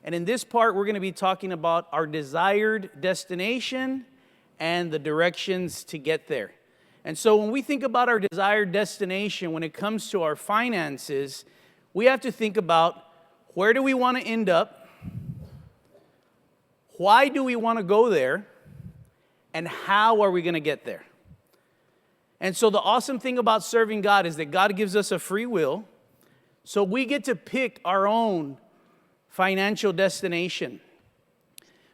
And in this part, we're going to be talking about our desired destination and the directions to get there. And so when we think about our desired destination, when it comes to our finances, we have to think about where do we want to end up, why do we want to go there, and how are we going to get there? And so the awesome thing about serving God is that God gives us a free will, so we get to pick our own financial destination.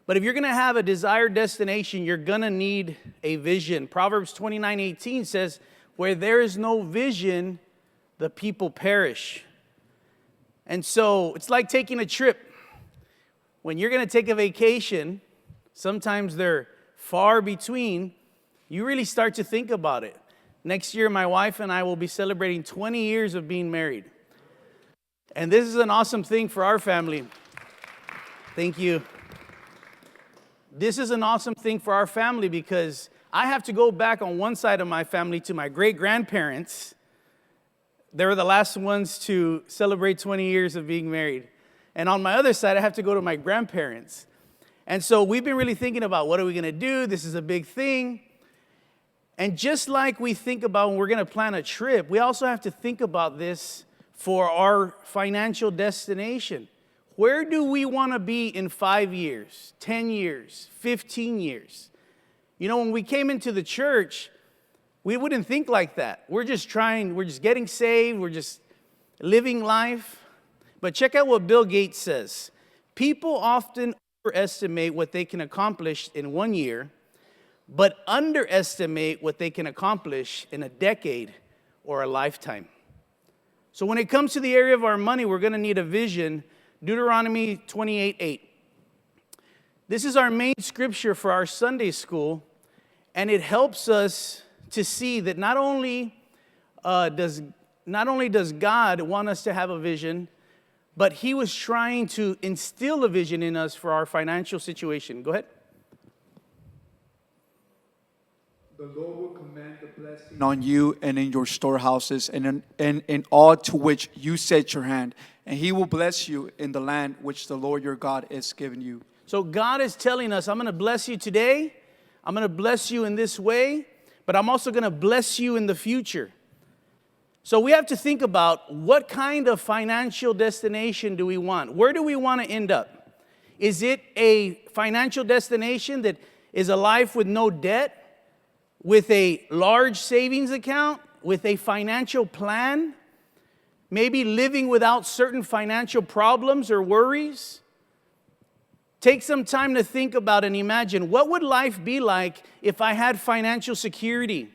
But if you're going to have a desired destination, you're going to need a vision. Proverbs 29:18 says, where there is no vision, the people perish. And so it's like taking a trip. When you're going to take a vacation, sometimes they're far between, you really start to think about it. Next year, my wife and I will be celebrating 20 years of being married. And this is an awesome thing for our family. Thank you. This is an awesome thing for our family because I have to go back on one side of my family to my great-grandparents. They were the last ones to celebrate 20 years of being married. And on my other side, I have to go to my grandparents. And so we've been really thinking about what are we going to do? This is a big thing. And just like we think about when we're going to plan a trip, we also have to think about this for our financial destination. Where do we want to be in 5 years, 10 years, 15 years? You know, when we came into the church, we wouldn't think like that. We're just getting saved, we're just living life. But check out what Bill Gates says. People often overestimate what they can accomplish in 1 year, but underestimate what they can accomplish in a decade or a lifetime. So when it comes to the area of our money, we're going to need a vision. Deuteronomy 28:8. This is our main scripture for our Sunday school, and it helps us to see that not only does God want us to have a vision, but He was trying to instill a vision in us for our financial situation. Go ahead. The Lord will command the blessing on you and in your storehouses and in all to which you set your hand. And He will bless you in the land which the Lord your God is giving you. So God is telling us, I'm going to bless you today. I'm going to bless you in this way. But I'm also going to bless you in the future. So we have to think about what kind of financial destination do we want? Where do we want to end up? Is it a financial destination that is a life with no debt? With a large savings account, with a financial plan, maybe living without certain financial problems or worries? Take some time to think about and imagine, what would life be like if I had financial security?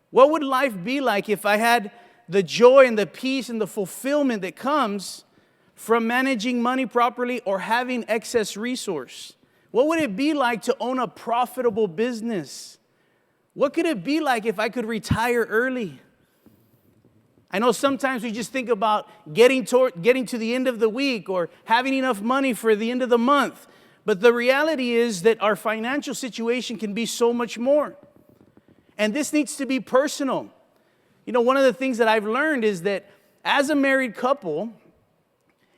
What would life be like if I had the joy and the peace and the fulfillment that comes from managing money properly or having excess resource? What would it be like to own a profitable business? What could it be like if I could retire early? I know sometimes we just think about getting to the end of the week or having enough money for the end of the month. But the reality is that our financial situation can be so much more. And this needs to be personal. You know, one of the things that I've learned is that as a married couple,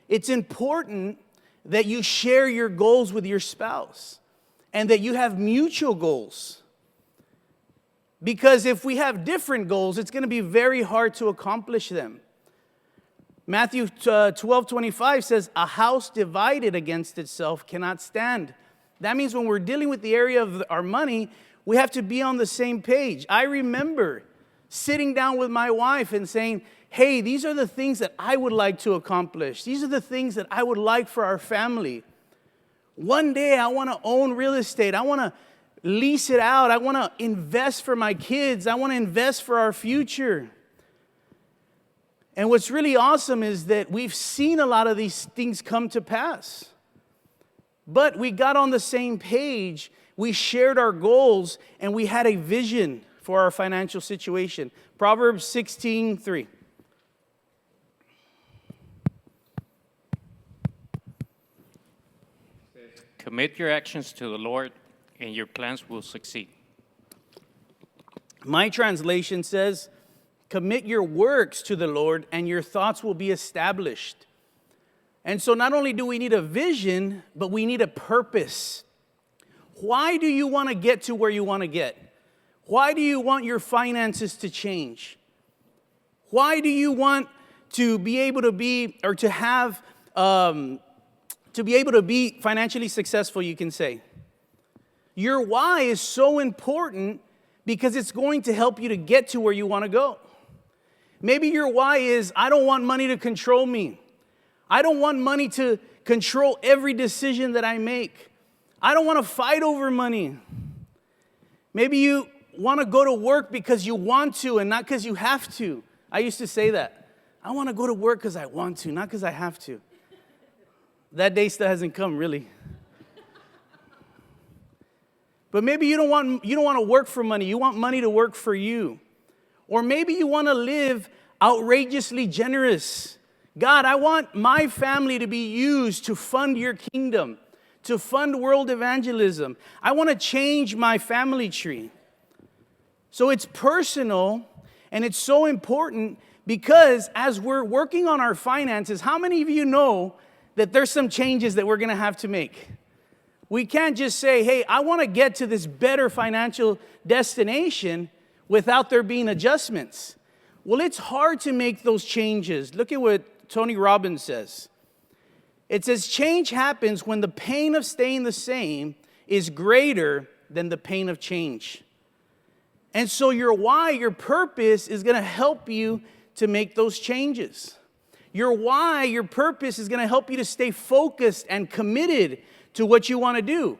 it's important that you share your goals with your spouse and that you have mutual goals. Because if we have different goals, it's going to be very hard to accomplish them. Matthew 12:25 says, a house divided against itself cannot stand. That means when we're dealing with the area of our money, we have to be on the same page. I remember sitting down with my wife and saying, hey, these are the things that I would like to accomplish. These are the things that I would like for our family. One day I want to own real estate. I want to lease it out. I want to invest for my kids. I want to invest for our future. And what's really awesome is that we've seen a lot of these things come to pass. But we got on the same page. We shared our goals, and we had a vision for our financial situation. Proverbs 16:3. Commit your actions to the Lord, and your plans will succeed. My translation says, commit your works to the Lord, and your thoughts will be established. And so not only do we need a vision, but we need a purpose. Why do you want to get to where you want to get? Why do you want your finances to change? Why do you want to be able to be, or to have, to be able to be financially successful, you can say? Your why is so important because it's going to help you to get to where you want to go. Maybe your why is, I don't want money to control me. I don't want money to control every decision that I make. I don't want to fight over money. Maybe you want to go to work because you want to and not because you have to. I used to say that. I want to go to work because I want to, not because I have to. That day still hasn't come, really. But maybe you don't want to work for money. You want money to work for you. Or maybe you want to live outrageously generous. God, I want my family to be used to fund your kingdom, to fund world evangelism. I want to change my family tree. So it's personal, and it's so important because as we're working on our finances, how many of you know that there's some changes that we're going to have to make? We can't just say, hey, I want to get to this better financial destination without there being adjustments. Well, it's hard to make those changes. Look at what Tony Robbins says. It says, change happens when the pain of staying the same is greater than the pain of change. And so your why, your purpose is going to help you to make those changes. Your why, your purpose is going to help you to stay focused and committed to what you want to do.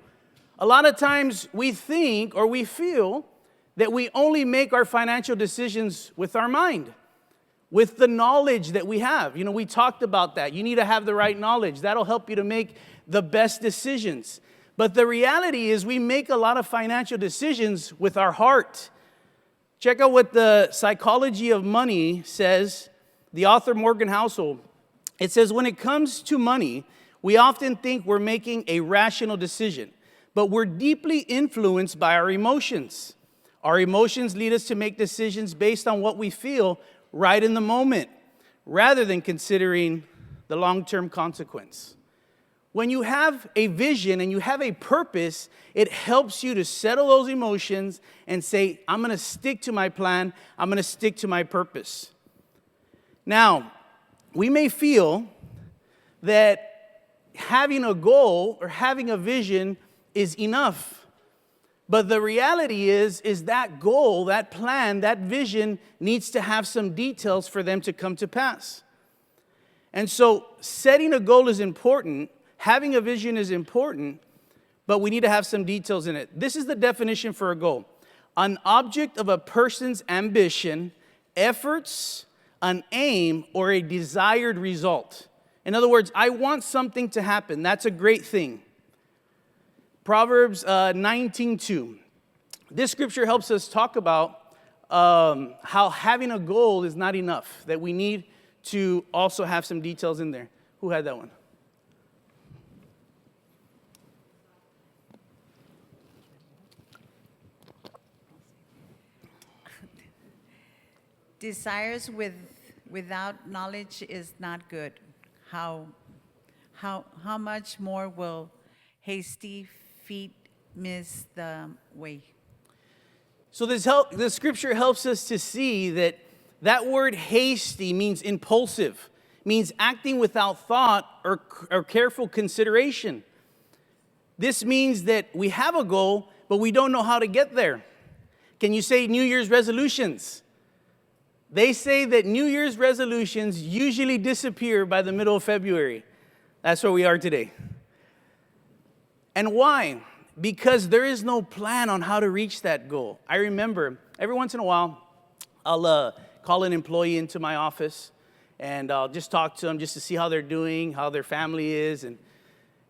A lot of times we think or we feel that we only make our financial decisions with our mind, with the knowledge that we have. You know, we talked about that. You need to have the right knowledge. That'll help you to make the best decisions. But the reality is we make a lot of financial decisions with our heart. Check out what the Psychology of Money says, the author Morgan Housel. It says, when it comes to money, we often think we're making a rational decision, but we're deeply influenced by our emotions. Our emotions lead us to make decisions based on what we feel right in the moment, rather than considering the long-term consequence. When you have a vision and you have a purpose, it helps you to settle those emotions and say, I'm going to stick to my plan. I'm going to stick to my purpose. Now, we may feel that having a goal or having a vision is enough. But the reality is that goal, that plan, that vision needs to have some details for them to come to pass. And so setting a goal is important, having a vision is important, but we need to have some details in it. This is the definition for a goal: an object of a person's ambition, efforts, an aim, or a desired result. In other words, I want something to happen. That's a great thing. Proverbs 19:2. This scripture helps us talk about how having a goal is not enough, that we need to also have some details in there. Who had that one? Desires without knowledge is not good. How much more will hasty feet miss the way? So this scripture helps us to see that word hasty means impulsive, means acting without thought or careful consideration. This means that we have a goal, but we don't know how to get there. Can you say New Year's resolutions? They say that New Year's resolutions usually disappear by the middle of February. That's where we are today. And why? Because there is no plan on how to reach that goal. I remember every once in a while, I'll call an employee into my office, and I'll just talk to them just to see how they're doing, how their family is.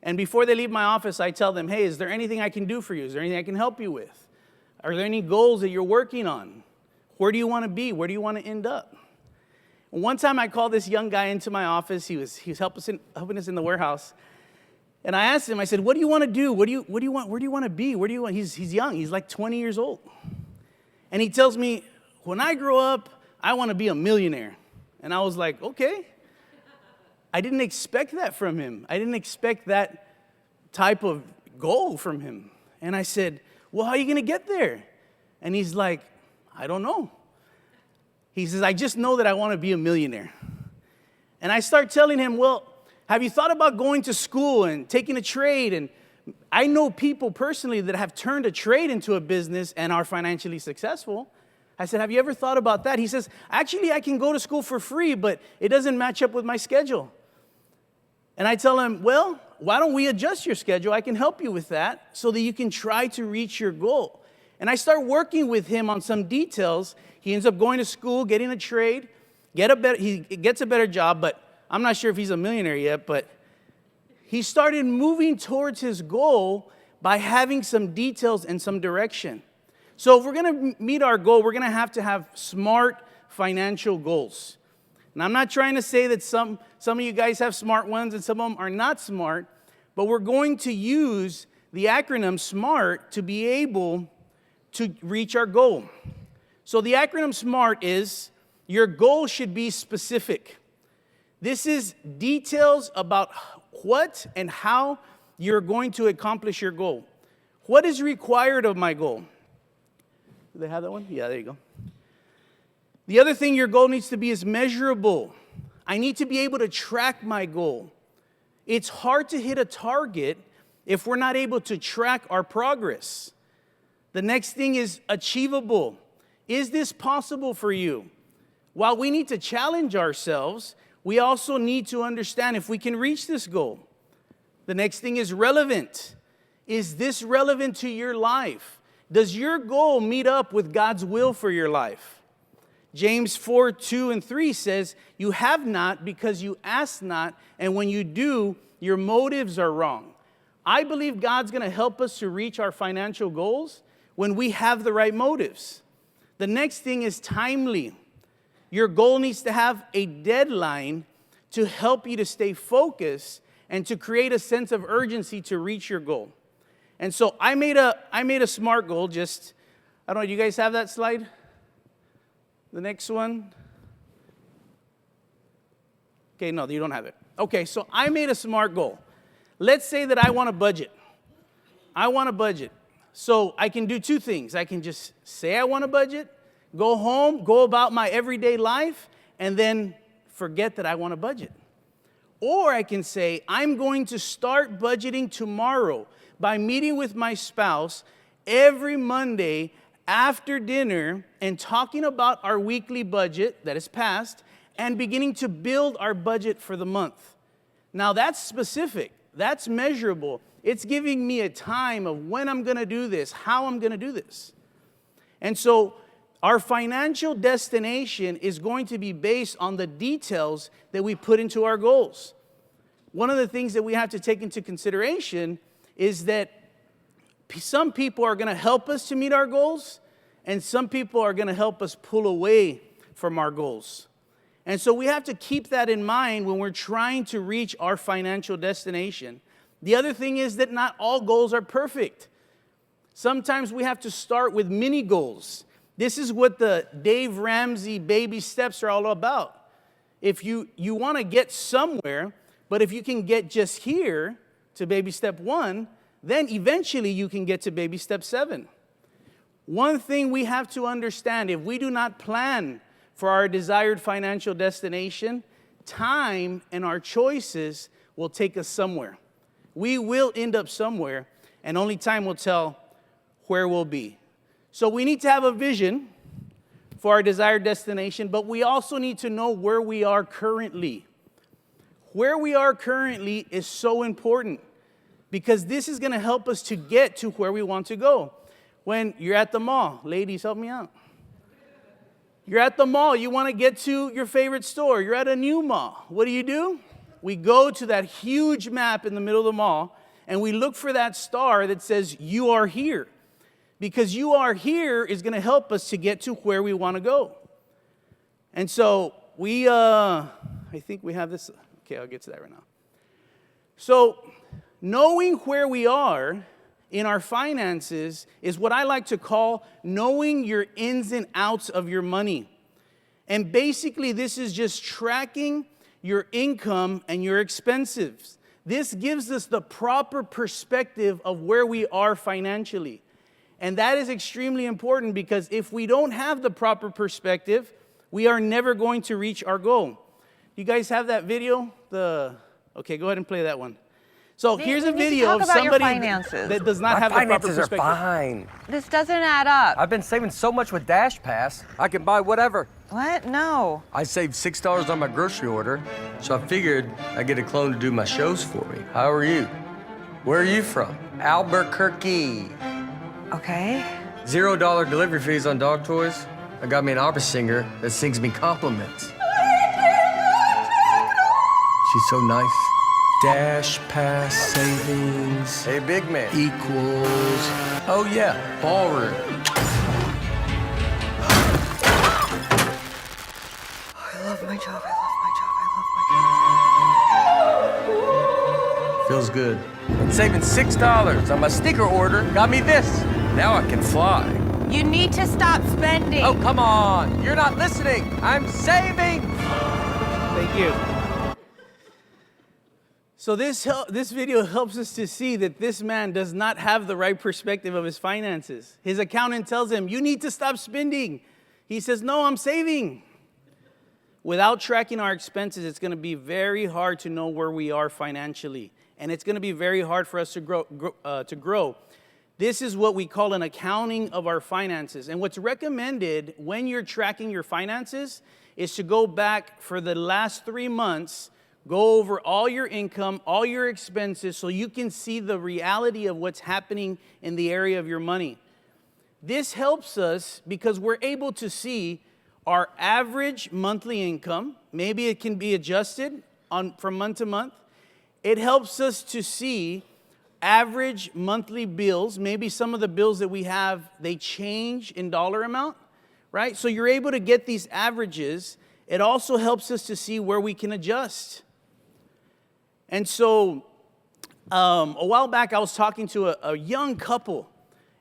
And before they leave my office, I tell them, hey, is there anything I can do for you? Is there anything I can help you with? Are there any goals that you're working on? Where do you want to be? Where do you want to end up? One time I called this young guy into my office. He was helping us in the warehouse. And I asked him, I said, what do you want to do? What do you want? Where do you want to be? Where do you want? He's young. He's like 20 years old. And he tells me, when I grow up, I want to be a millionaire. And I was like, okay. I didn't expect that from him. I didn't expect that type of goal from him. And I said, well, how are you going to get there? And he's like, I don't know. He says, I just know that I want to be a millionaire. And I start telling him, well, have you thought about going to school and taking a trade? And I know people personally that have turned a trade into a business and are financially successful. I said, have you ever thought about that? He says, actually, I can go to school for free, but it doesn't match up with my schedule. And I tell him, well, why don't we adjust your schedule? I can help you with that so that you can try to reach your goal. And I start working with him on some details. He ends up going to school, getting a trade, he gets a better job, but I'm not sure if he's a millionaire yet, but he started moving towards his goal by having some details and some direction. So if we're going to meet our goal, we're going to have smart financial goals. And I'm not trying to say that some of you guys have smart ones and some of them are not smart, but we're going to use the acronym SMART to be able to reach our goal. So the acronym SMART is, your goal should be specific. This is details about what and how you're going to accomplish your goal. What is required of my goal? Do they have that one? Yeah, there you go. The other thing your goal needs to be is measurable. I need to be able to track my goal. It's hard to hit a target if we're not able to track our progress. The next thing is achievable. Is this possible for you? While we need to challenge ourselves, we also need to understand if we can reach this goal. The next thing is relevant. Is this relevant to your life? Does your goal meet up with God's will for your life? James 4:2-3 says, you have not because you ask not, and when you do, your motives are wrong. I believe God's going to help us to reach our financial goals when we have the right motives. The next thing is timely. Your goal needs to have a deadline to help you to stay focused and to create a sense of urgency to reach your goal. And so I made a SMART goal. Just, I don't know, do you guys have that slide? The next one? Okay, no, you don't have it. Okay, so I made a SMART goal. Let's say that I want a budget. I want a budget. So I can do two things. I can just say I want a budget, go home, go about my everyday life, and then forget that I want a budget. Or I can say, I'm going to start budgeting tomorrow by meeting with my spouse every Monday after dinner and talking about our weekly budget that is passed and beginning to build our budget for the month. Now that's specific, that's measurable. It's giving me a time of when I'm going to do this, how I'm going to do this. And so our financial destination is going to be based on the details that we put into our goals. One of the things that we have to take into consideration is that some people are going to help us to meet our goals, and some people are going to help us pull away from our goals. And so we have to keep that in mind when we're trying to reach our financial destination. The other thing is that not all goals are perfect. Sometimes we have to start with mini goals. This is what the Dave Ramsey baby steps are all about. If you want to get somewhere, but if you can get just here to baby step 1, then eventually you can get to baby step 7. One thing we have to understand, if we do not plan for our desired financial destination, time and our choices will take us somewhere. We will end up somewhere, and only time will tell where we'll be. So we need to have a vision for our desired destination, but we also need to know where we are currently. Where we are currently is so important because this is going to help us to get to where we want to go. When you're at the mall, ladies, help me out. You're at the mall, you want to get to your favorite store. You're at a new mall. What do? We go to that huge map in the middle of the mall, and we look for that star that says, you are here. Because you are here is going to help us to get to where we want to go. And so I think we have this. Okay, I'll get to that right now. So knowing where we are in our finances is what I like to call knowing your ins and outs of your money. And basically, this is just tracking your income, and your expenses. This gives us the proper perspective of where we are financially. And that is extremely important because if we don't have the proper perspective, we are never going to reach our goal. You guys have that video? Okay, go ahead and play that one. So here's a we need to video talk of about your somebody finances. that does not My have the proper finances are perspective. fine. This doesn't add up. I've been saving so much with Dash Pass, I can buy whatever. What? No. I saved $6 on my grocery order, so I figured I'd get a clone to do my shows for me. How are you? Where are you from? Albuquerque. Okay. $0 delivery fees on dog toys. I got me an opera singer that sings me compliments. She's so nice. Dash Pass savings Hey, big man. equals, oh yeah, ballroom. I love my job. I love my job. I love my job. Feels good. And saving $6 on my sneaker order got me this. Now I can fly. You need to stop spending. Oh, come on. You're not listening. I'm saving. Thank you. So this video helps us to see that this man does not have the right perspective of his finances. His accountant tells him, you need to stop spending. He says, no, I'm saving. Without tracking our expenses, it's going to be very hard to know where we are financially. And it's going to be very hard for us to grow. This is what we call an accounting of our finances. And what's recommended when you're tracking your finances is to go back for the last 3 months, go over all your income, all your expenses, so you can see the reality of what's happening in the area of your money. This helps us because we're able to see our average monthly income. Maybe it can be adjusted from month to month. It helps us to see average monthly bills. Maybe some of the bills that we have, they change in dollar amount, right? So you're able to get these averages. It also helps us to see where we can adjust. And so a while back, I was talking to a young couple,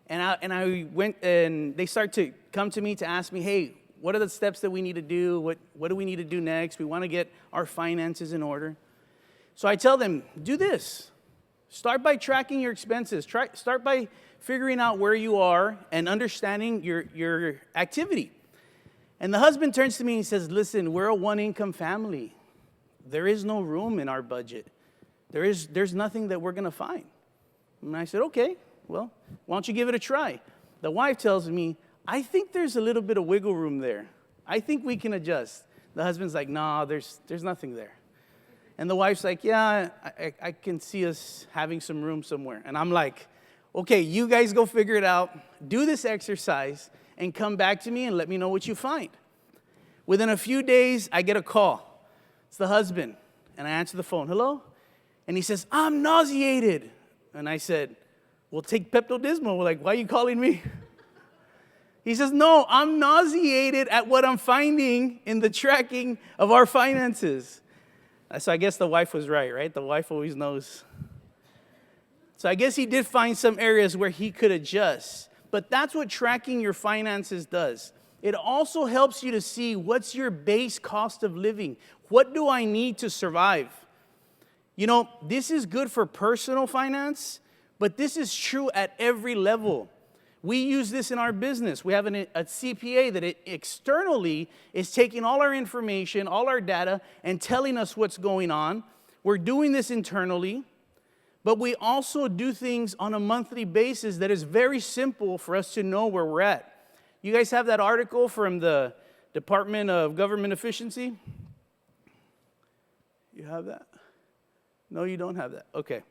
and I went, and they start to come to me to ask me, hey, what are the steps that we need to do? What do we need to do next? We want to get our finances in order. So I tell them, do this. Start by tracking your expenses. Start by figuring out where you are and understanding your activity. And the husband turns to me and he says, listen, we're a one-income family. There is no room in our budget. There's nothing that we're going to find. And I said, okay, well, why don't you give it a try? The wife tells me, I think there's a little bit of wiggle room there. I think we can adjust. The husband's like, no, there's nothing there. And the wife's like, yeah, I can see us having some room somewhere. And I'm like, okay, you guys go figure it out. Do this exercise and come back to me and let me know what you find. Within a few days, I get a call. It's the husband. And I answer the phone. Hello? And he says, I'm nauseated. And I said, well, take Pepto-Bismol. We're like, why are you calling me? He says, no, I'm nauseated at what I'm finding in the tracking of our finances. So I guess the wife was right? The wife always knows. So I guess he did find some areas where he could adjust. But that's what tracking your finances does. It also helps you to see what's your base cost of living. What do I need to survive? You know, this is good for personal finance, but this is true at every level. We use this in our business. We have a CPA that externally is taking all our information, all our data, and telling us what's going on. We're doing this internally, but we also do things on a monthly basis that is very simple for us to know where we're at. You guys have that article from the Department of Government Efficiency? You have that? No, you don't have that. Okay.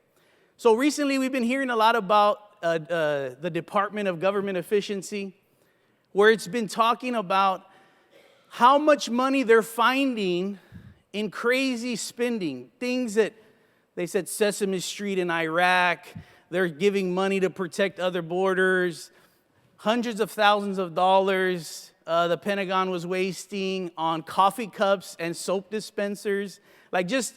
So recently we've been hearing a lot about the Department of Government Efficiency, where it's been talking about how much money they're finding in crazy spending. Things that they said Sesame Street in Iraq, they're giving money to protect other borders, hundreds of thousands of dollars the Pentagon was wasting on coffee cups and soap dispensers, like just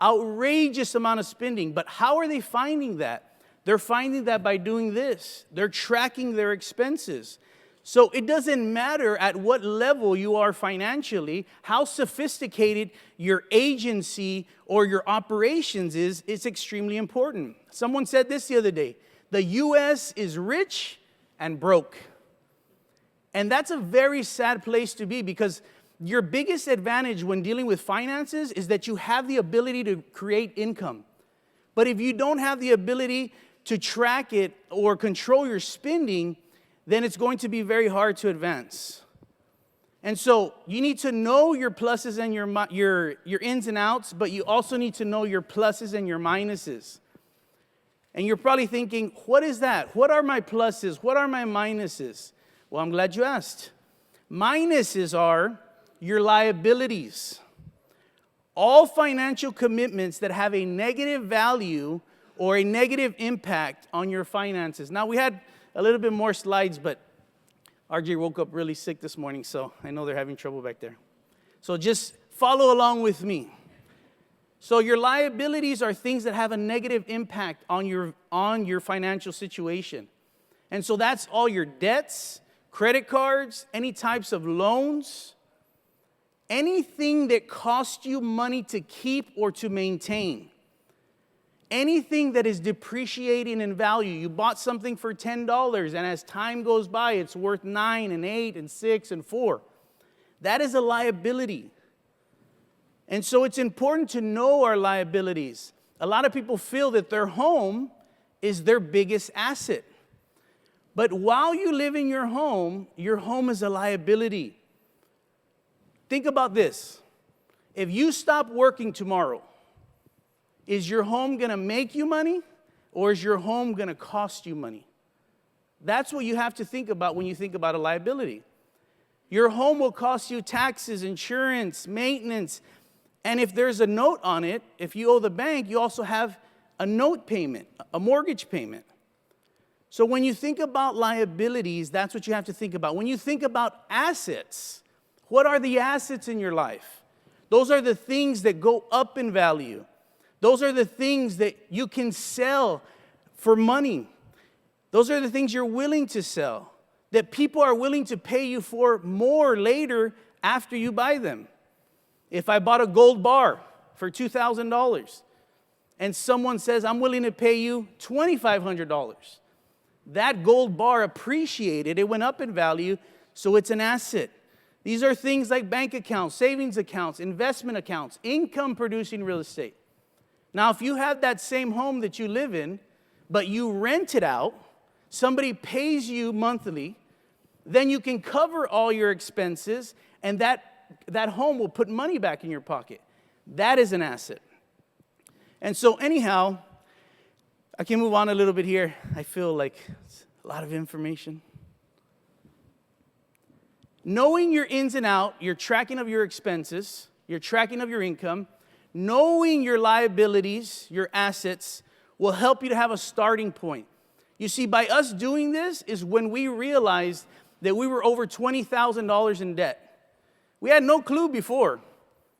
outrageous amount of spending. But how are they finding that? They're finding that by doing this. They're tracking their expenses. So it doesn't matter at what level you are financially, how sophisticated your agency or your operations is, it's extremely important. Someone said this the other day, the U.S. is rich and broke. And that's a very sad place to be, because your biggest advantage when dealing with finances is that you have the ability to create income. But if you don't have the ability to track it or control your spending, then it's going to be very hard to advance. And so you need to know your pluses and your ins and outs, but you also need to know your pluses and your minuses. And you're probably thinking, what is that? What are my pluses? What are my minuses? Well, I'm glad you asked. Minuses are your liabilities. All financial commitments that have a negative value or a negative impact on your finances. Now, we had a little bit more slides, but RJ woke up really sick this morning, so I know they're having trouble back there. So just follow along with me. So your liabilities are things that have a negative impact on your financial situation. And so that's all your debts, credit cards, any types of loans, anything that costs you money to keep or to maintain. Anything that is depreciating in value. You bought something for $10, and as time goes by, it's worth $9 and $8 and $6 and $4. That is a liability. And so it's important to know our liabilities. A lot of people feel that their home is their biggest asset. But while you live in your home is a liability. Think about this. If you stop working tomorrow, is your home going to make you money, or is your home going to cost you money? That's what you have to think about when you think about a liability. Your home will cost you taxes, insurance, maintenance, and if there's a note on it, if you owe the bank, you also have a note payment, a mortgage payment. So when you think about liabilities, that's what you have to think about. When you think about assets, what are the assets in your life? Those are the things that go up in value. Those are the things that you can sell for money. Those are the things you're willing to sell, that people are willing to pay you for more later after you buy them. If I bought a gold bar for $2,000 and someone says, I'm willing to pay you $2,500, that gold bar appreciated, it went up in value, so it's an asset. These are things like bank accounts, savings accounts, investment accounts, income producing real estate. Now, if you have that same home that you live in, but you rent it out, somebody pays you monthly, then you can cover all your expenses, and that home will put money back in your pocket. That is an asset. And so anyhow, I can move on a little bit here. I feel like it's a lot of information. Knowing your ins and outs, your tracking of your expenses, your tracking of your income, knowing your liabilities, your assets, will help you to have a starting point. You see, by us doing this is when we realized that we were over $20,000 in debt. We had no clue before.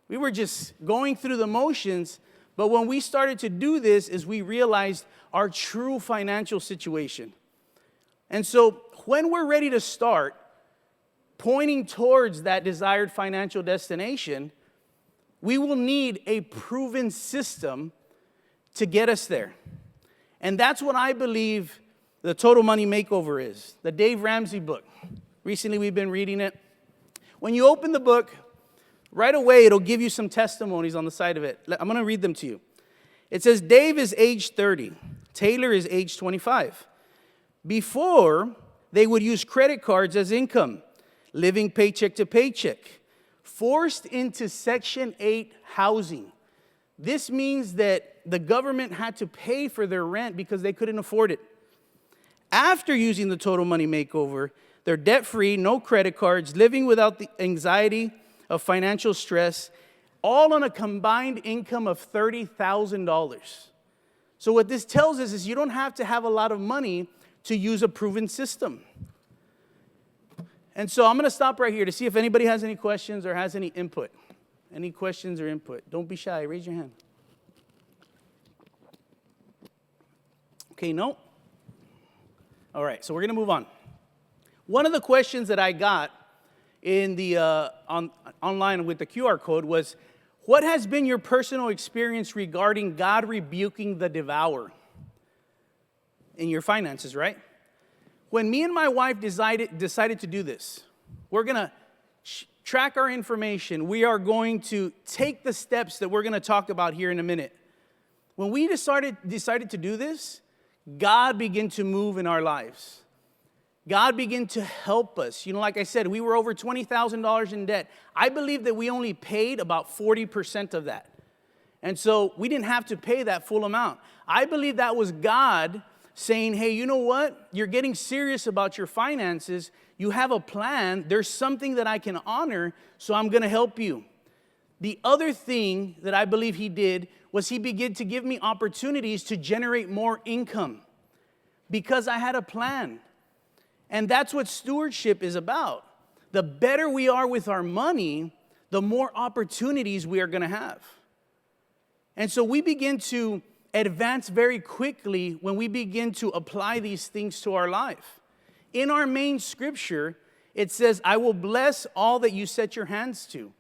We were just going through the motions, but when we started to do this is we realized our true financial situation. And so when we're ready to start pointing towards that desired financial destination, we will need a proven system to get us there. And that's what I believe the Total Money Makeover is, the Dave Ramsey book. Recently we've been reading it. When you open the book, right away it'll give you some testimonies on the side of it. I'm going to read them to you. It says, Dave is age 30. Taylor is age 25. Before, they would use credit cards as income, living paycheck to paycheck, forced into Section 8 housing. This means that the government had to pay for their rent because they couldn't afford it. After using the Total Money Makeover, they're debt-free, no credit cards, living without the anxiety of financial stress, all on a combined income of $30,000. So what this tells us is you don't have to have a lot of money to use a proven system. And so I'm going to stop right here to see if anybody has any questions or has any input. Any questions or input? Don't be shy. Raise your hand. Okay, no? All right, so we're going to move on. One of the questions that I got in the online with the QR code was, what has been your personal experience regarding God rebuking the devourer in your finances, right? When me and my wife decided to do this, we're going to track our information. We are going to take the steps that we're going to talk about here in a minute. When we decided to do this, God began to move in our lives. God began to help us. You know, like I said, we were over $20,000 in debt. I believe that we only paid about 40% of that. And so we didn't have to pay that full amount. I believe that was God saying, hey, you know what? You're getting serious about your finances. You have a plan. There's something that I can honor, so I'm going to help you. The other thing that I believe he did was he began to give me opportunities to generate more income because I had a plan. And that's what stewardship is about. The better we are with our money, the more opportunities we are going to have. And so we begin to advance very quickly when we begin to apply these things to our life. In our main scripture, it says, I will bless all that you set your hands to.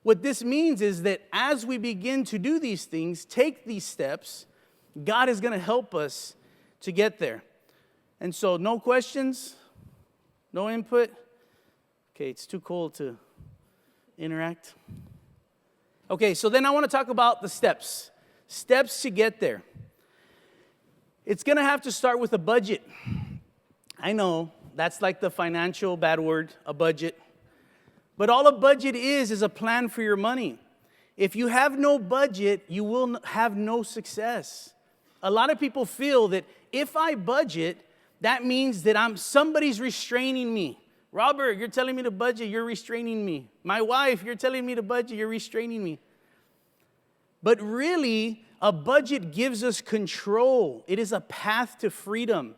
What this means is that as we begin to do these things, take these steps, God is going to help us to get there. And so, no questions? No input? Okay, it's too cold to interact. Okay, so then I want to talk about the steps. Steps to get there. It's going to have to start with a budget. I know, that's like the financial bad word, a budget. But all a budget is a plan for your money. If you have no budget, you will have no success. A lot of people feel that if I budget, that means that somebody's restraining me. Robert, you're telling me to budget, you're restraining me. My wife, you're telling me to budget, you're restraining me. But really, a budget gives us control. It is a path to freedom.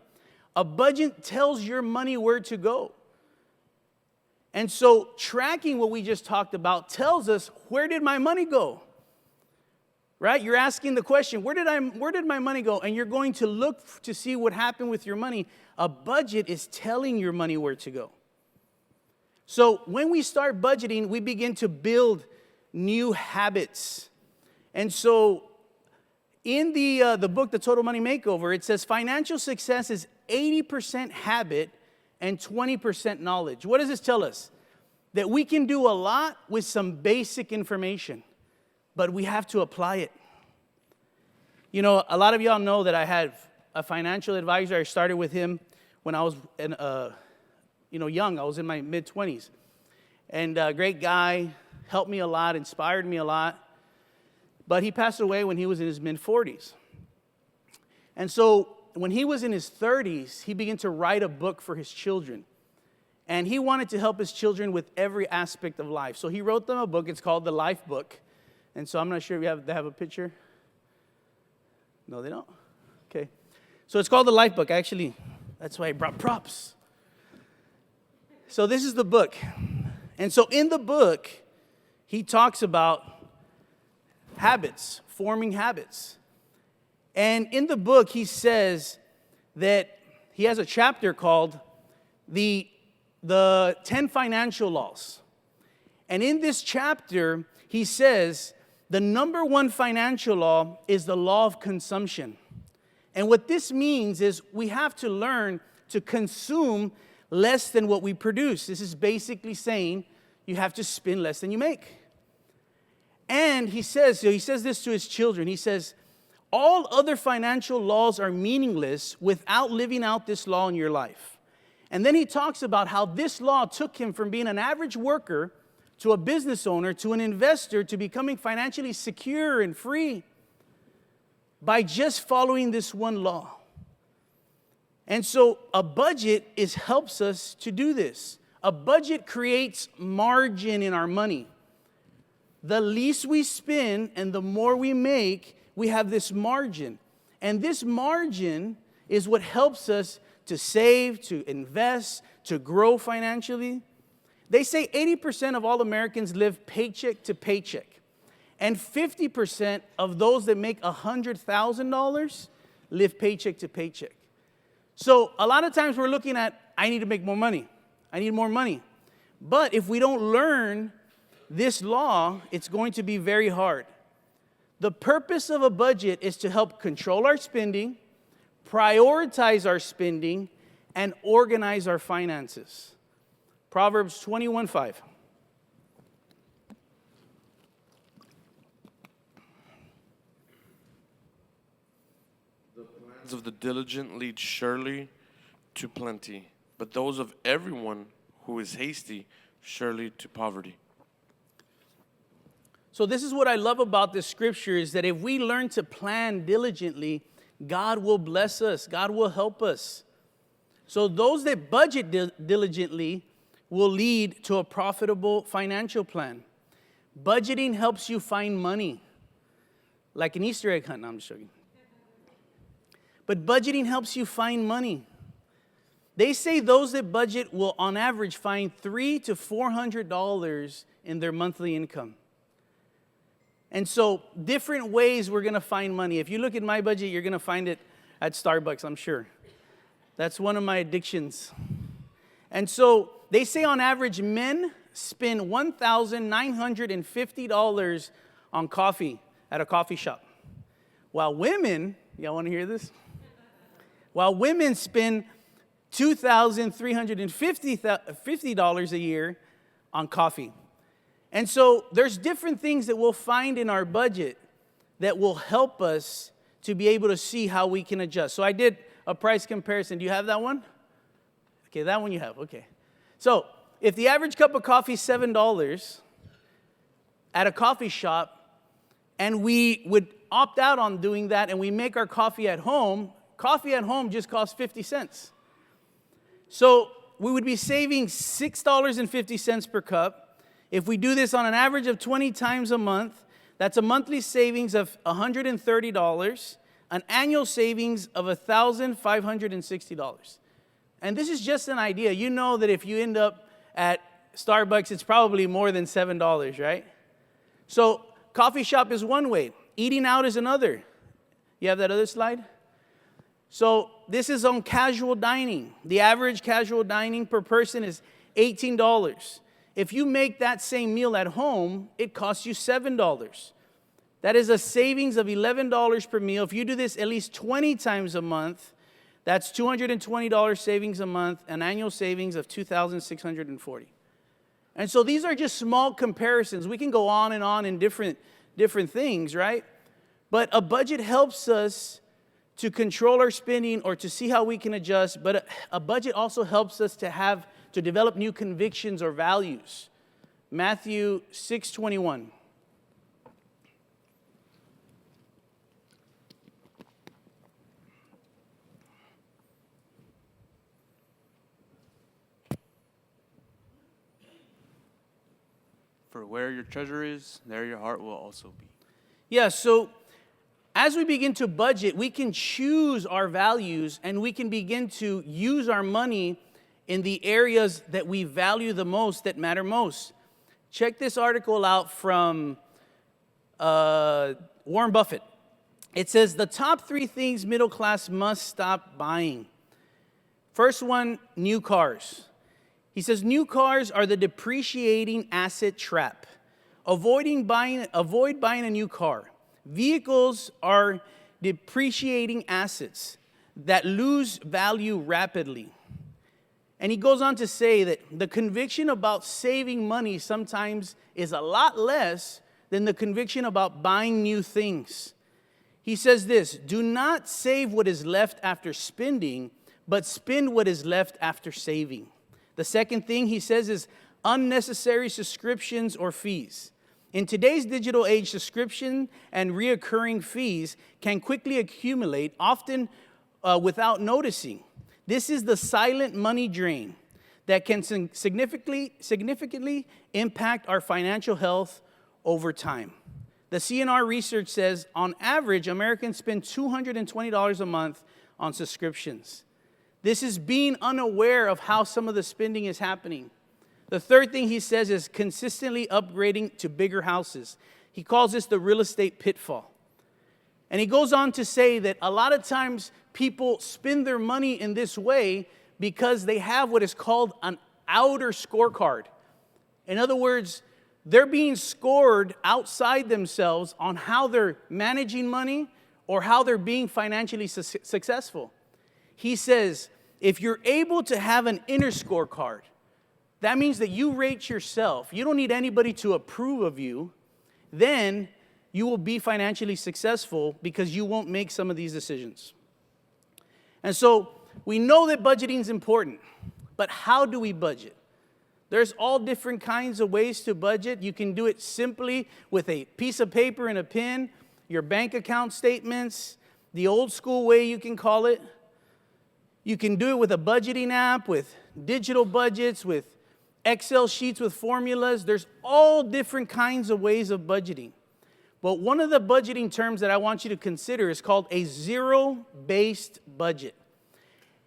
A budget tells your money where to go. And so tracking what we just talked about tells us, where did my money go? Right? You're asking the question, where did my money go? And you're going to look to see what happened with your money. A budget is telling your money where to go. So when we start budgeting, we begin to build new habits. And so in the book, The Total Money Makeover, it says financial success is 80% habit and 20% knowledge. What does this tell us? That we can do a lot with some basic information, but we have to apply it. You know, a lot of y'all know that I had a financial advisor. I started with him when I was young. I was in my mid-20s. And a great guy, helped me a lot, inspired me a lot. But he passed away when he was in his mid-40s. And so when he was in his 30s, he began to write a book for his children. And he wanted to help his children with every aspect of life. So he wrote them a book. It's called The Life Book. And so I'm not sure if they have a picture. No, they don't? Okay. So it's called The Life Book. Actually, that's why I brought props. So this is the book. And so in the book, he talks about habits, forming habits. And in the book, he says that he has a chapter called the 10 Financial Laws. And in this chapter, he says the number one financial law is the law of consumption. And what this means is we have to learn to consume less than what we produce. This is basically saying you have to spend less than you make. And he says this to his children. He says, all other financial laws are meaningless without living out this law in your life. And then he talks about how this law took him from being an average worker to a business owner, to an investor, to becoming financially secure and free by just following this one law. And so a budget helps us to do this. A budget creates margin in our money. The least we spend and the more we make, we have this margin. And this margin is what helps us to save, to invest, to grow financially. They say 80% of all Americans live paycheck to paycheck. And 50% of those that make $100,000 live paycheck to paycheck. So a lot of times we're looking at I need to make more money. I need more money. But if we don't learn this law, it's going to be very hard. The purpose of a budget is to help control our spending, prioritize our spending, and organize our finances. Proverbs 21:5. The plans of the diligent lead surely to plenty, but those of everyone who is hasty surely to poverty. So this is what I love about this scripture is that if we learn to plan diligently, God will bless us. God will help us. So those that budget diligently will lead to a profitable financial plan. Budgeting helps you find money. Like an Easter egg hunt. No, I'm just joking. But budgeting helps you find money. They say those that budget will on average find $300 to $400 in their monthly income. And so different ways we're going to find money. If you look at my budget, you're going to find it at Starbucks, I'm sure. That's one of my addictions. And so they say on average, men spend $1,950 on coffee at a coffee shop. While women, y'all want to hear this? While women spend $2,350 a year on coffee. And so there's different things that we'll find in our budget that will help us to be able to see how we can adjust. So I did a price comparison. Do you have that one? Okay, that one you have. Okay. So if the average cup of coffee is $7 at a coffee shop, and we would opt out on doing that and we make our coffee at home just costs 50 cents. So we would be saving $6.50 per cup. If we do this on an average of 20 times a month, that's a monthly savings of $130, an annual savings of $1,560. And this is just an idea. You know that if you end up at Starbucks, it's probably more than $7, right? So coffee shop is one way. Eating out is another. You have that other slide? So this is on casual dining. The average casual dining per person is $18. If you make that same meal at home, it costs you $7. That is a savings of $11 per meal. If you do this at least 20 times a month, that's $220 savings a month, an annual savings of $2,640. And so these are just small comparisons. We can go on in different things, right? But a budget helps us to control our spending or to see how we can adjust. But a budget also helps us to develop new convictions or values. Matthew 6:21. For where your treasure is, there your heart will also be. Yeah, so as we begin to budget, we can choose our values and we can begin to use our money in the areas that we value the most, that matter most. Check this article out from Warren Buffett. It says the top 3 things middle class must stop buying. First one, new cars. He says new cars are the depreciating asset trap. Avoid buying a new car. Vehicles are depreciating assets that lose value rapidly. And he goes on to say that the conviction about saving money sometimes is a lot less than the conviction about buying new things. He says this, do not save what is left after spending, but spend what is left after saving. The second thing he says is unnecessary subscriptions or fees. In today's digital age, subscription and reoccurring fees can quickly accumulate, often without noticing. This is the silent money drain that can significantly impact our financial health over time. The CNR research says, on average, Americans spend $220 a month on subscriptions. This is being unaware of how some of the spending is happening. The third thing he says is consistently upgrading to bigger houses. He calls this the real estate pitfall. And he goes on to say that a lot of times people spend their money in this way because they have what is called an outer scorecard. In other words, they're being scored outside themselves on how they're managing money or how they're being financially successful. He says, if you're able to have an inner scorecard, that means that you rate yourself. You don't need anybody to approve of you. Then you will be financially successful because you won't make some of these decisions. And so we know that budgeting is important, but how do we budget? There's all different kinds of ways to budget. You can do it simply with a piece of paper and a pen, your bank account statements, the old school way you can call it. You can do it with a budgeting app, with digital budgets, with Excel sheets with formulas. There's all different kinds of ways of budgeting. But one of the budgeting terms that I want you to consider is called a zero-based budget.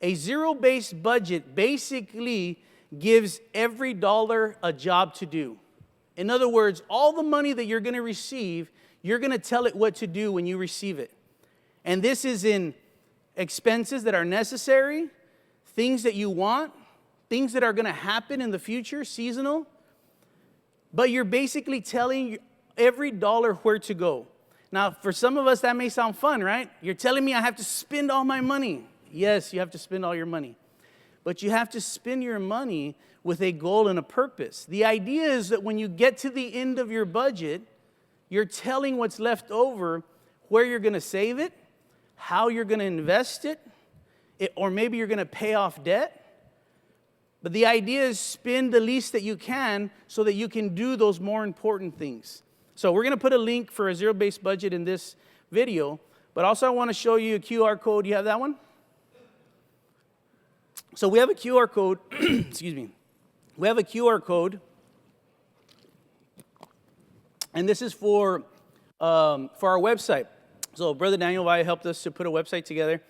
A zero-based budget basically gives every dollar a job to do. In other words, all the money that you're going to receive, you're going to tell it what to do when you receive it. And this is in expenses that are necessary, things that you want, things that are going to happen in the future, seasonal. But you're basically telling every dollar where to go. Now, for some of us, that may sound fun, right? You're telling me I have to spend all my money. Yes, you have to spend all your money. But you have to spend your money with a goal and a purpose. The idea is that when you get to the end of your budget, you're telling what's left over, where you're going to save it, how you're going to invest it, or maybe you're going to pay off debt. But the idea is spend the least that you can so that you can do those more important things. So we're going to put a link for a zero-based budget in this video, but also I want to show you a QR code. You have that one? So we have a QR code, excuse me. We have a QR code, and this is for our website. So Brother Daniel Valle helped us to put a website together.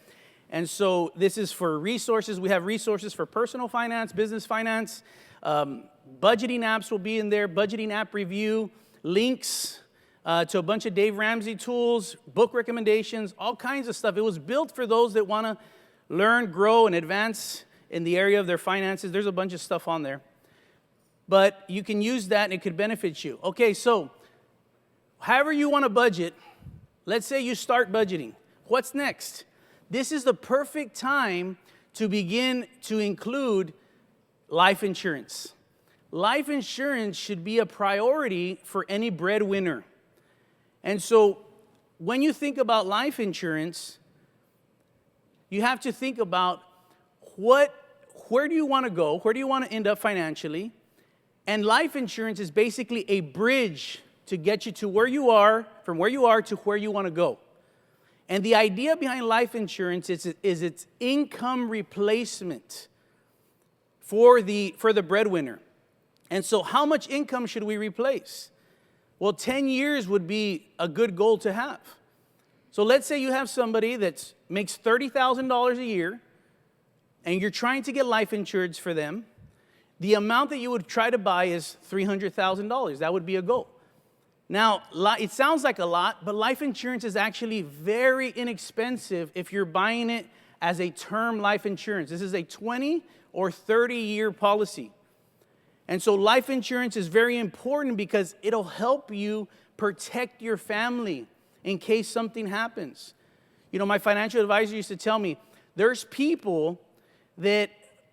And so this is for resources. We have resources for personal finance, business finance. Budgeting apps will be in there, budgeting app review, links to a bunch of Dave Ramsey tools, book recommendations, all kinds of stuff. It was built for those that want to learn, grow, and advance in the area of their finances. There's a bunch of stuff on there. But you can use that and it could benefit you. Okay, so however you want to budget, let's say you start budgeting. What's next? This is the perfect time to begin to include life insurance. Life insurance should be a priority for any breadwinner. And so when you think about life insurance, you have to think about where do you want to go? Where do you want to end up financially? And life insurance is basically a bridge to get you to where you are, from where you are to where you want to go. And the idea behind life insurance is its income replacement for the breadwinner. And so how much income should we replace? Well, 10 years would be a good goal to have. So let's say you have somebody that makes $30,000 a year, and you're trying to get life insurance for them. The amount that you would try to buy is $300,000. That would be a goal. Now, it sounds like a lot, but life insurance is actually very inexpensive if you're buying it as a term life insurance. This is a 20 or 30-year policy. And so life insurance is very important because it'll help you protect your family in case something happens. You know, my financial advisor used to tell me, there's people that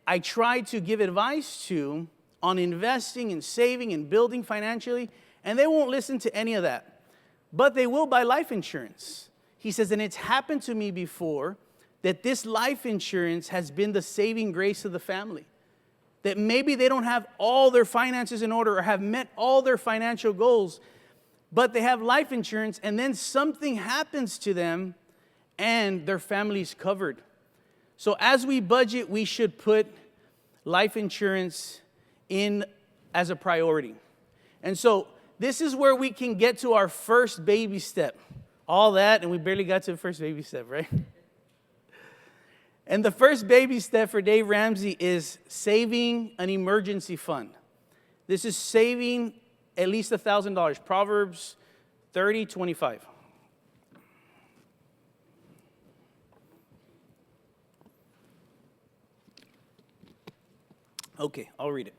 I try to give advice to on investing and saving and building financially, and they won't listen to any of that. But they will buy life insurance. He says, and it's happened to me before that this life insurance has been the saving grace of the family. That maybe they don't have all their finances in order or have met all their financial goals, but they have life insurance, and then something happens to them and their family's covered. So as we budget, we should put life insurance in as a priority. And so this is where we can get to our first baby step. All that, and we barely got to the first baby step, right? And the first baby step for Dave Ramsey is saving an emergency fund. This is saving at least $1,000. Proverbs 30:25. Okay, I'll read it.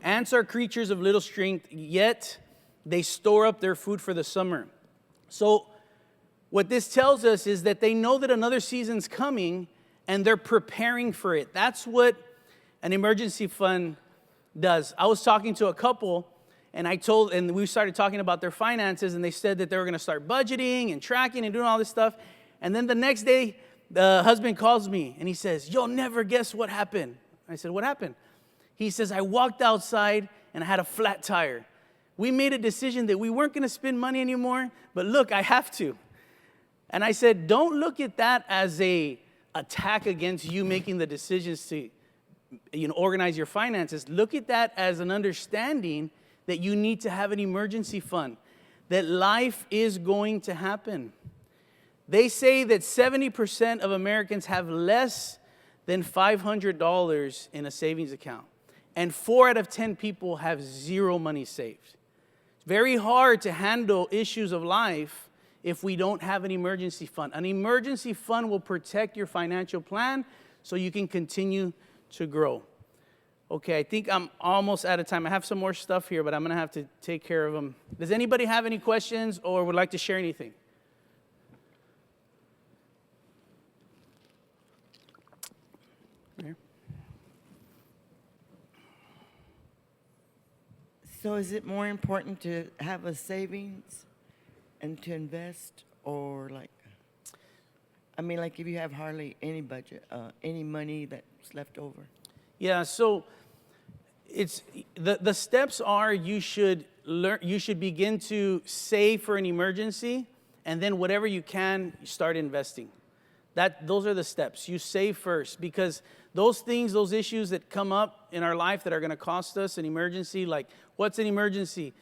Ants are creatures of little strength, yet they store up their food for the summer. So what this tells us is that they know that another season's coming and they're preparing for it. That's what an emergency fund does. I was talking to a couple and we started talking about their finances, and they said that they were going to start budgeting and tracking and doing all this stuff. And then the next day, the husband calls me and he says, "You'll never guess what happened." I said, "What happened?" He says, "I walked outside and I had a flat tire. We made a decision that we weren't going to spend money anymore, but look, I have to." And I said, don't look at that as a attack against you making the decisions to organize your finances. Look at that as an understanding that you need to have an emergency fund, that life is going to happen. They say that 70% of Americans have less than $500 in a savings account, and 4 out of 10 people have zero money saved. It's very hard to handle issues of life if we don't have an emergency fund. An emergency fund will protect your financial plan so you can continue to grow. Okay, I think I'm almost out of time. I have some more stuff here, but I'm going to have to take care of them. Does anybody have any questions or would like to share anything? Here. So is it more important to have a savings and to invest, or like if you have hardly any budget, any money that's left over? Yeah, so it's the steps are you should begin to save for an emergency, and then whatever you can, you start investing. Those are the steps. You save first, because those issues that come up in our life that are going to cost us an emergency, like what's an emergency?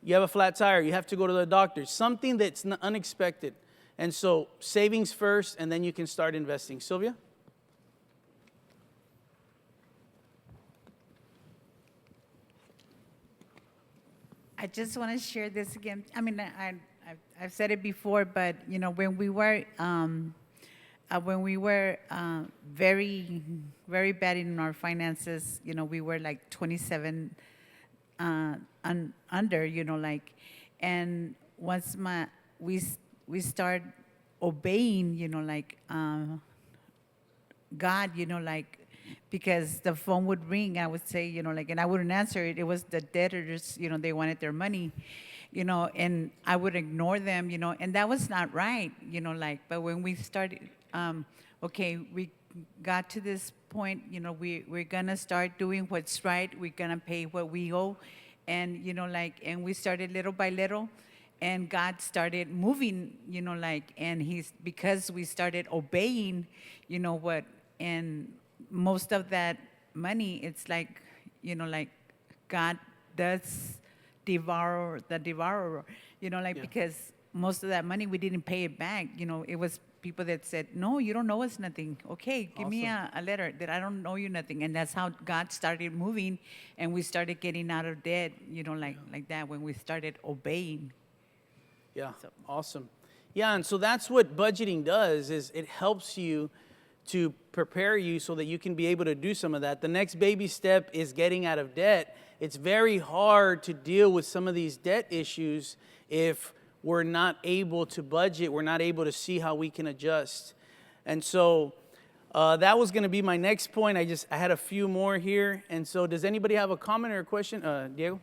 You have a flat tire, you have to go to the doctor, something that's unexpected. And so savings first, and then you can start investing. Sylvia? I just want to share this again. I mean, I've said it before, but when we were very, very bad in our finances, we were like 27 under, and once we start obeying, God, because the phone would ring, I would say, and I wouldn't answer it. It was the debtors, they wanted their money, and I would ignore them, and that was not right, but when we started, we got to this point, we're gonna start doing what's right. We're gonna pay what we owe, and and we started little by little, and God started moving, and because we started obeying, and most of that money, it's God does devour the devourer, because most of that money we didn't pay it back. It was people that said, "No, you don't owe us nothing. Okay, give me a letter that I don't owe you nothing." And that's how God started moving, and we started getting out of debt, like that, when we started obeying. Yeah, awesome. Yeah, and so that's what budgeting does, is it helps you to prepare you so that you can be able to do some of that. The next baby step is getting out of debt. It's very hard to deal with some of these debt issues if we're not able to budget, we're not able to see how we can adjust. And so that was going to be my next point. I had a few more here. And so does anybody have a comment or a question? Diego?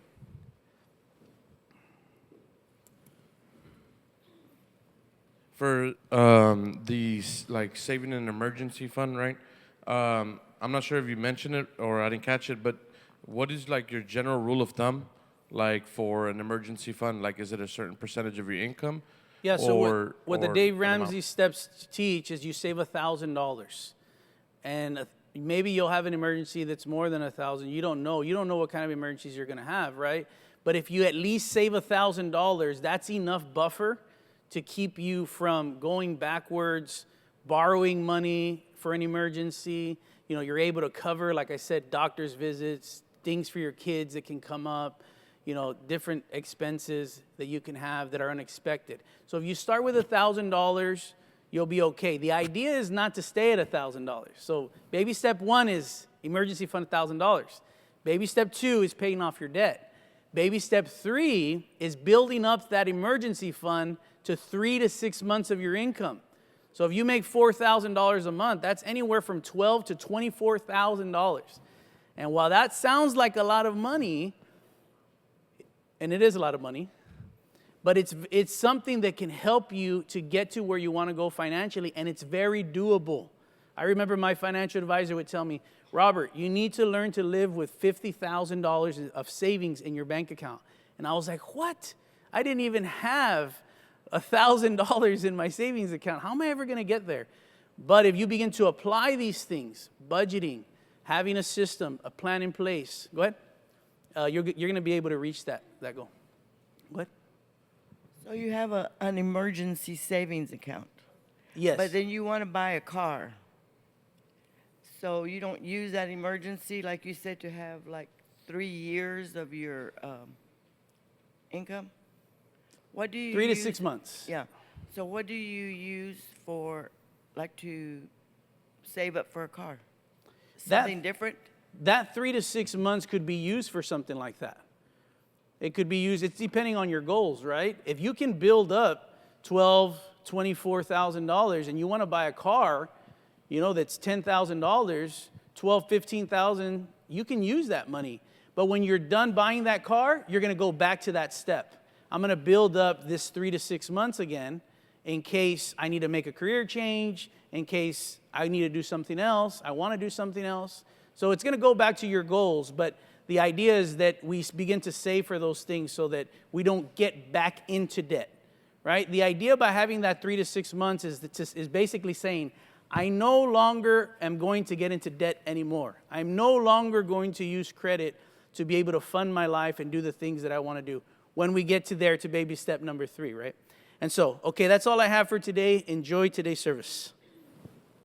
For the saving an emergency fund, right? I'm not sure if you mentioned it or I didn't catch it, but what is your general rule of thumb, for an emergency fund? Is it a certain percentage of your income? Yeah. So what the Dave an Ramsey amount? steps teach is you save $1,000, and maybe you'll have an emergency that's more than $1,000. You don't know. You don't know what kind of emergencies you're going to have, right? But if you at least save $1,000, that's enough buffer to keep you from going backwards, borrowing money for an emergency. You're able to cover, like I said, doctor's visits, things for your kids that can come up, different expenses that you can have that are unexpected. So if you start with $1,000, you'll be okay. The idea is not to stay at $1,000. So baby step 1 is Emergency fund, $1,000. Baby step 2 is paying off your debt. Baby step 3 is building up that emergency fund to 3 to 6 months of your income. So if you make $4,000 a month, that's anywhere from $12,000 to $24,000. And while that sounds like a lot of money, and it is a lot of money, but it's something that can help you to get to where you want to go financially, and it's very doable. I remember my financial advisor would tell me, Robert, you need to learn to live with $50,000 of savings in your bank account. And I was like, what? I didn't even have $1,000 in my savings account. How am I ever going to get there? But if you begin to apply these things, budgeting, having a system, a plan in place, go ahead. You're going to be able to reach that goal. Go ahead. So you have an emergency savings account. Yes. But then you want to buy a car. So you don't use that emergency, like you said, to have like 3 years of your income? What do you 3 to use- 6 months. Yeah. So what do you use for, like, to save up for a car? That- Something different? That 3 to 6 months could be used for something like that. It could be used, it's depending on your goals, right? If you can build up $12,000, $24,000 and you want to buy a car, you know, that's $10,000, $12,000, $15,000, you can use that money. But when you're done buying that car, you're going to go back to that step. I'm going to build up this 3 to 6 months again in case I need to make a career change, in case I need to do something else, I want to do something else. So it's going to go back to your goals, but the idea is that we begin to save for those things so that we don't get back into debt, right? The idea by having that 3 to 6 months is basically saying, I no longer am going to get into debt anymore. I'm no longer going to use credit to be able to fund my life and do the things that I want to do when we get to baby step number 3, right? And so, okay, that's all I have for today. Enjoy today's service.